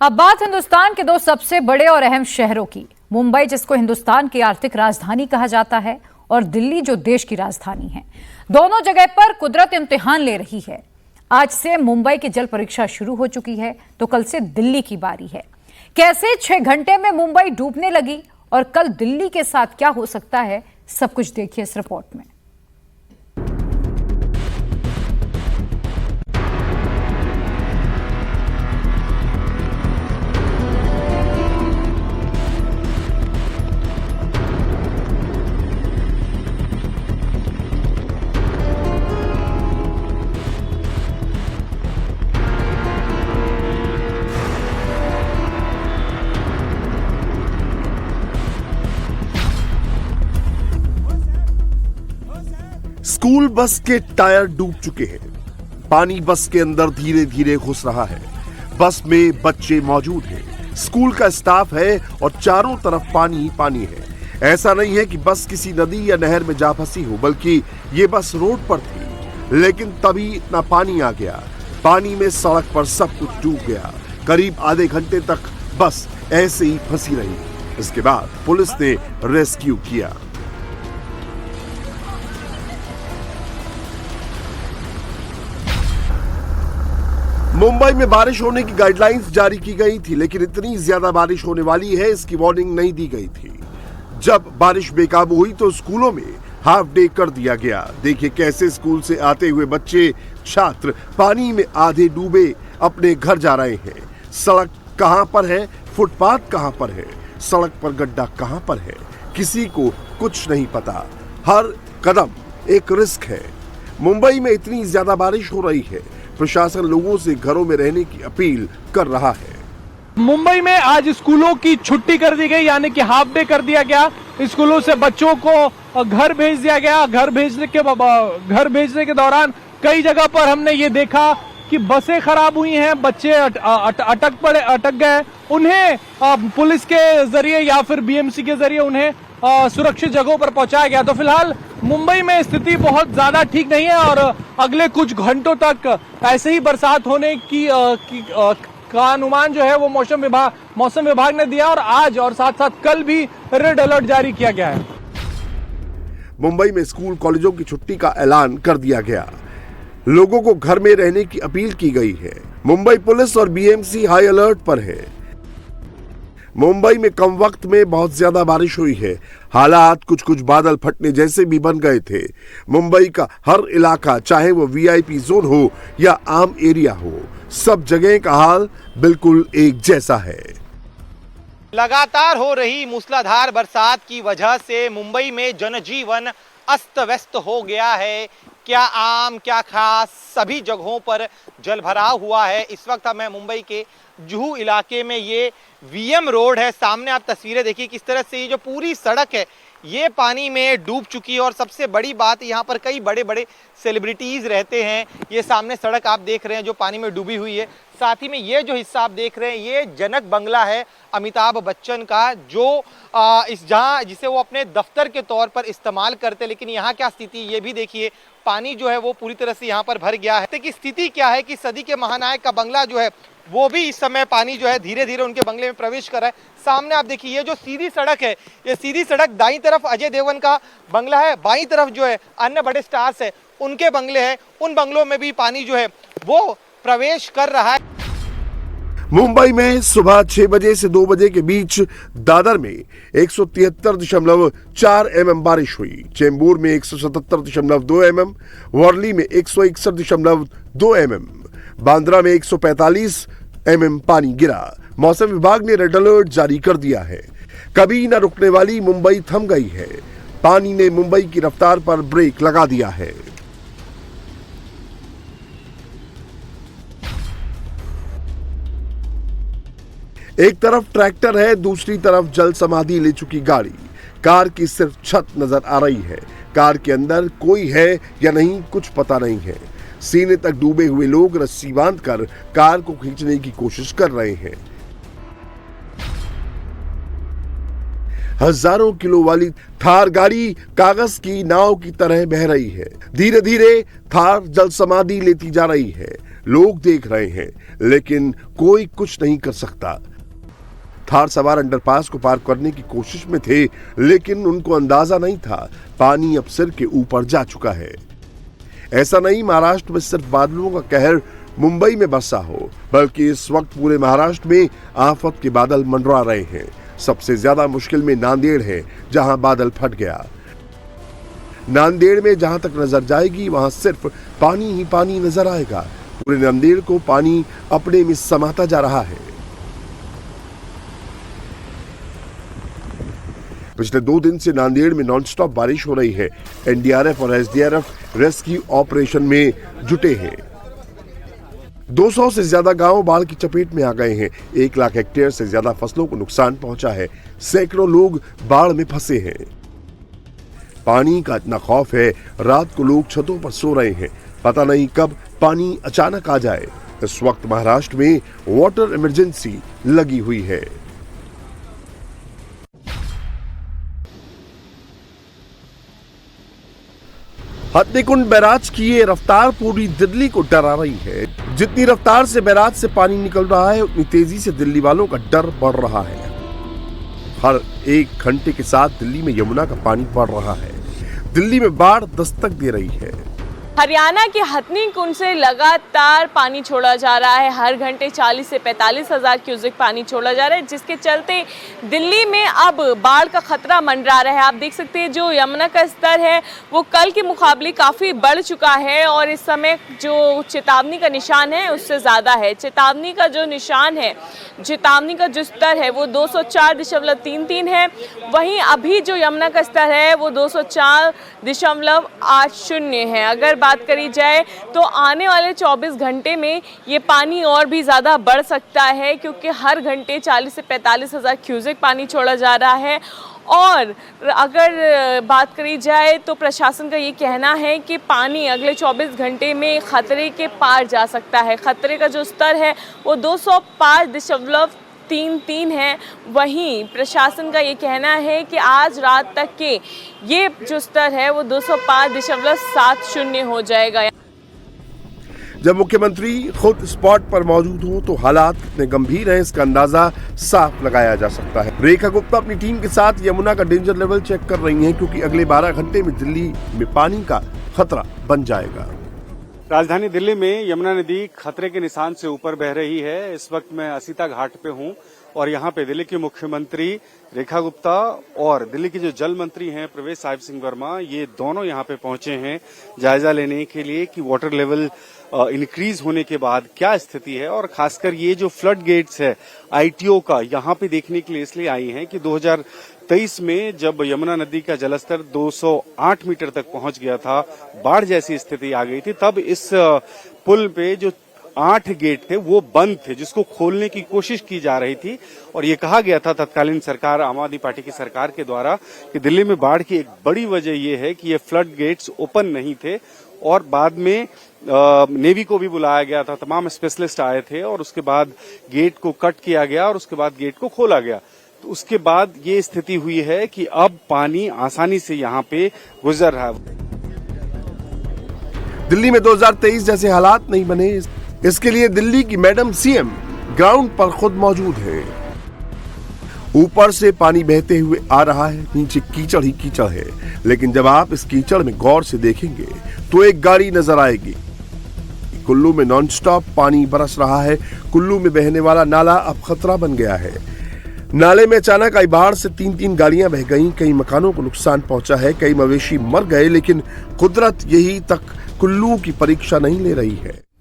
अब बात हिंदुस्तान के दो सबसे बड़े और अहम शहरों की। मुंबई, जिसको हिंदुस्तान की आर्थिक राजधानी कहा जाता है, और दिल्ली, जो देश की राजधानी है। दोनों जगह पर कुदरत इम्तिहान ले रही है। आज से मुंबई की जल परीक्षा शुरू हो चुकी है, तो कल से दिल्ली की बारी है। कैसे 6 घंटे में मुंबई डूबने लगी और कल दिल्ली के साथ क्या हो सकता है, सब कुछ देखिए इस रिपोर्ट में। स्कूल बस के टायर डूब चुके हैं। पानी बस के अंदर धीरे धीरे घुस रहा है। बस में बच्चे मौजूद हैं, स्कूल का स्टाफ है और चारों तरफ पानी ही पानी है। ऐसा नहीं है कि बस किसी नदी या नहर में जा फंसी हो, बल्कि ये बस रोड पर थी। लेकिन तभी इतना पानी आ गया। पानी में सड़क पर सब कुछ डूब गया। करीब आधे घंटे तक बस ऐसे ही फंसी रही। इसके बाद पुलिस ने रेस्क्यू किया। मुंबई में बारिश होने की गाइडलाइंस जारी की गई थी, लेकिन इतनी ज्यादा बारिश होने वाली है, इसकी वार्निंग नहीं दी गई थी। जब बारिश बेकाबू हुई तो स्कूलों में हाफ डे कर दिया गया। देखिए कैसे स्कूल से आते हुए बच्चे, छात्र पानी में आधे डूबे अपने घर जा रहे हैं। सड़क कहां पर है, फुटपाथ कहां पर है, सड़क पर गड्ढा कहां पर है, किसी को कुछ नहीं पता। हर कदम एक रिस्क है। मुंबई में इतनी ज्यादा बारिश हो रही है, प्रशासन लोगों से घरों में रहने की अपील कर रहा है। मुंबई में आज स्कूलों की छुट्टी कर दी गई, यानी कि हाफ डे कर दिया गया। स्कूलों से बच्चों को घर भेज दिया गया। घर भेजने के दौरान कई जगह पर हमने ये देखा कि बसें खराब हुई हैं, बच्चे अटक गए। उन्हें पुलिस के जरिए या फिर बीएमसी के जरिए उन्हें सुरक्षित जगहों पर पहुंचाया गया। तो फिलहाल मुंबई में स्थिति बहुत ज्यादा ठीक नहीं है और अगले कुछ घंटों तक ऐसे ही बरसात होने का अनुमान जो है वो मौसम विभाग ने दिया, और आज और साथ साथ कल भी रेड अलर्ट जारी किया गया है। मुंबई में स्कूल कॉलेजों की छुट्टी का ऐलान कर दिया गया। लोगों को घर में रहने की अपील की गई है। मुंबई पुलिस और बीएमसी हाई अलर्ट पर है। मुंबई में कम वक्त में बहुत ज्यादा बारिश हुई है। हालात कुछ बादल फटने जैसे भी बन गए थे। मुंबई का हर इलाका, चाहे वो वीआईपी जोन हो या आम एरिया हो, सब जगह का हाल बिल्कुल एक जैसा है। लगातार हो रही मूसलाधार बरसात की वजह से मुंबई में जनजीवन अस्त व्यस्त हो गया है। क्या आम क्या खास सभी जगहों पर जलभराव हुआ है। इस वक्त मैं मुंबई के जुहू इलाके में, ये वीएम रोड है, सामने आप तस्वीरें देखिए किस तरह से ये जो पूरी सड़क है ये पानी में डूब चुकी है। और सबसे बड़ी बात, यहाँ पर कई बड़े बड़े सेलिब्रिटीज रहते हैं। ये सामने सड़क आप देख रहे हैं जो पानी में डूबी हुई है। साथ ही में ये जो हिस्सा आप देख रहे हैं ये जनक बंगला है अमिताभ बच्चन का, जो जिसे वो अपने दफ्तर के तौर पर इस्तेमाल करते। लेकिन यहाँ क्या स्थिति ये भी देखिए, पानी जो है वो पूरी तरह से यहाँ पर भर गया है। कि स्थिति क्या है कि सदी के महानायक का बंगला जो है वो भी इस समय पानी जो है धीरे धीरे उनके बंगले में प्रवेश कर रहा है। सामने आप देखिए ये जो सीधी सड़क है, ये सीधी सड़क, दाईं तरफ अजय देवगन का बंगला है, बाईं तरफ जो है अन्य बड़े स्टार्स है उनके बंगले हैं। उन बंगलों में भी पानी जो है वो प्रवेश कर रहा है। मुंबई में सुबह 6 बजे से 2 बजे के बीच दादर में 173.4 mm बारिश हुई। चेंबूर में 177.2 mm, वर्ली में 161.2 mm, बांद्रा में 145 mm पानी गिरा। मौसम विभाग ने रेड अलर्ट जारी कर दिया है। कभी न रुकने वाली मुंबई थम गई है। पानी ने मुंबई की रफ्तार पर ब्रेक लगा दिया है। एक तरफ ट्रैक्टर है, दूसरी तरफ जल समाधि ले चुकी गाड़ी। कार की सिर्फ छत नजर आ रही है। कार के अंदर कोई है या नहीं कुछ पता नहीं है। सीने तक डूबे हुए लोग रस्सी बांधकर कार को खींचने की कोशिश कर रहे हैं। हजारों किलो वाली थार गाड़ी कागज की नाव की तरह बह रही है। धीरे धीरे थार जल समाधि लेती जा रही है। लोग देख रहे हैं, लेकिन कोई कुछ नहीं कर सकता। थार सवार अंडरपास को पार करने की कोशिश में थे, लेकिन उनको अंदाजा नहीं था पानी अब सिर के ऊपर जा चुका है। ऐसा नहीं महाराष्ट्र में सिर्फ बादलों का कहर मुंबई में बरसा हो, बल्कि इस वक्त पूरे महाराष्ट्र में आफत के बादल मंडरा रहे हैं। सबसे ज्यादा मुश्किल में नांदेड़ है, जहां बादल फट गया। नांदेड़ में जहां तक नजर जाएगी वहां सिर्फ पानी ही पानी नजर आएगा। पूरे नांदेड़ को पानी अपने में समाता जा रहा है। पिछले 2 दिन से नांदेड़ में नॉनस्टॉप बारिश हो रही है। एनडीआरएफ और एसडीआरएफ रेस्क्यू ऑपरेशन में जुटे हैं। 200 से ज्यादा गांव बाढ़ की चपेट में आ गए हैं। 1 लाख हेक्टेयर से ज्यादा फसलों को नुकसान पहुंचा है। सैकड़ों लोग बाढ़ में फंसे हैं। पानी का इतना खौफ है, रात को लोग छतों पर सो रहे हैं। पता नहीं कब पानी अचानक आ जाए। इस वक्त महाराष्ट्र में वाटर इमरजेंसी लगी हुई है। हथनीकुंड बैराज की ये रफ्तार पूरी दिल्ली को डरा रही है। जितनी रफ्तार से बैराज से पानी निकल रहा है, उतनी तेजी से दिल्ली वालों का डर बढ़ रहा है। हर 1 घंटे के साथ दिल्ली में यमुना का पानी बढ़ रहा है। दिल्ली में बाढ़ दस्तक दे रही है। हरियाणा के हथनीकुंड से लगातार पानी छोड़ा जा रहा है। हर घंटे 40 से 45 हज़ार क्यूसेक पानी छोड़ा जा रहा है, जिसके चलते दिल्ली में अब बाढ़ का खतरा मंडरा रहा है। आप देख सकते हैं जो यमुना का स्तर है वो कल के मुकाबले काफ़ी बढ़ चुका है और इस समय जो चेतावनी का निशान है उससे ज़्यादा है। चेतावनी का जो निशान है, चेतावनी का जो स्तर है वो 204.33 है। वहीं अभी जो यमुना का स्तर है वो 204.80 है। अगर बात करी जाए तो आने वाले 24 घंटे में ये पानी और भी ज़्यादा बढ़ सकता है, क्योंकि हर घंटे 40 से 45 हज़ार क्यूसेक पानी छोड़ा जा रहा है। और अगर बात करी जाए तो प्रशासन का ये कहना है कि पानी अगले 24 घंटे में खतरे के पार जा सकता है। खतरे का जो स्तर है वो 205.33 है। वहीं प्रशासन का ये कहना है कि आज रात तक के ये जो स्तर है वो 205.70 हो जाएगा। जब मुख्यमंत्री खुद स्पॉट पर मौजूद हो तो हालात कितने गंभीर हैं इसका अंदाजा साफ लगाया जा सकता है। रेखा गुप्ता अपनी टीम के साथ यमुना का डेंजर लेवल चेक कर रही हैं, क्योंकि अगले 12 घंटे में दिल्ली में पानी का खतरा बन जाएगा। राजधानी दिल्ली में यमुना नदी खतरे के निशान से ऊपर बह रही है। इस वक्त मैं असीता घाट पे हूँ और यहाँ पे दिल्ली के मुख्यमंत्री रेखा गुप्ता और दिल्ली के जो जल मंत्री हैं प्रवेश साहिब सिंह वर्मा, ये दोनों यहाँ पे पहुंचे हैं जायजा लेने के लिए कि वाटर लेवल इंक्रीज होने के बाद क्या स्थिति है। और खासकर ये जो फ्लड गेट्स है आईटीओ का, यहाँ पे देखने के लिए इसलिए आई हैं कि 2023 में जब यमुना नदी का जलस्तर 208 मीटर तक पहुंच गया था, बाढ़ जैसी स्थिति आ गई थी, तब इस पुल पे जो 8 गेट थे वो बंद थे, जिसको खोलने की कोशिश की जा रही थी। और ये कहा गया था तत्कालीन सरकार, आम आदमी पार्टी की सरकार के द्वारा, कि दिल्ली में बाढ़ की एक बड़ी वजह ये है कि ये फ्लड गेट्स ओपन नहीं थे। और बाद में नेवी को भी बुलाया गया था, तमाम स्पेशलिस्ट आए थे और उसके बाद गेट को कट किया गया और उसके बाद गेट को खोला गया। तो उसके बाद ये स्थिति हुई है कि अब पानी आसानी से यहाँ पे गुजर रहा है। दिल्ली में 2023 जैसे हालात नहीं बने, इसके लिए दिल्ली की मैडम सीएम ग्राउंड पर खुद मौजूद है। ऊपर से पानी बहते हुए आ रहा है, नीचे कीचड़ ही कीचड़ है। लेकिन जब आप इस कीचड़ में गौर से देखेंगे तो एक गाड़ी नजर आएगी। कुल्लू में नॉनस्टॉप पानी बरस रहा है। कुल्लू में बहने वाला नाला अब खतरा बन गया है। नाले में अचानक आई बाढ़ से 3 गाड़ियां बह गईं, कई मकानों को नुकसान पहुंचा है, कई मवेशी मर गए। लेकिन कुदरत यही तक कुल्लू की परीक्षा नहीं ले रही है।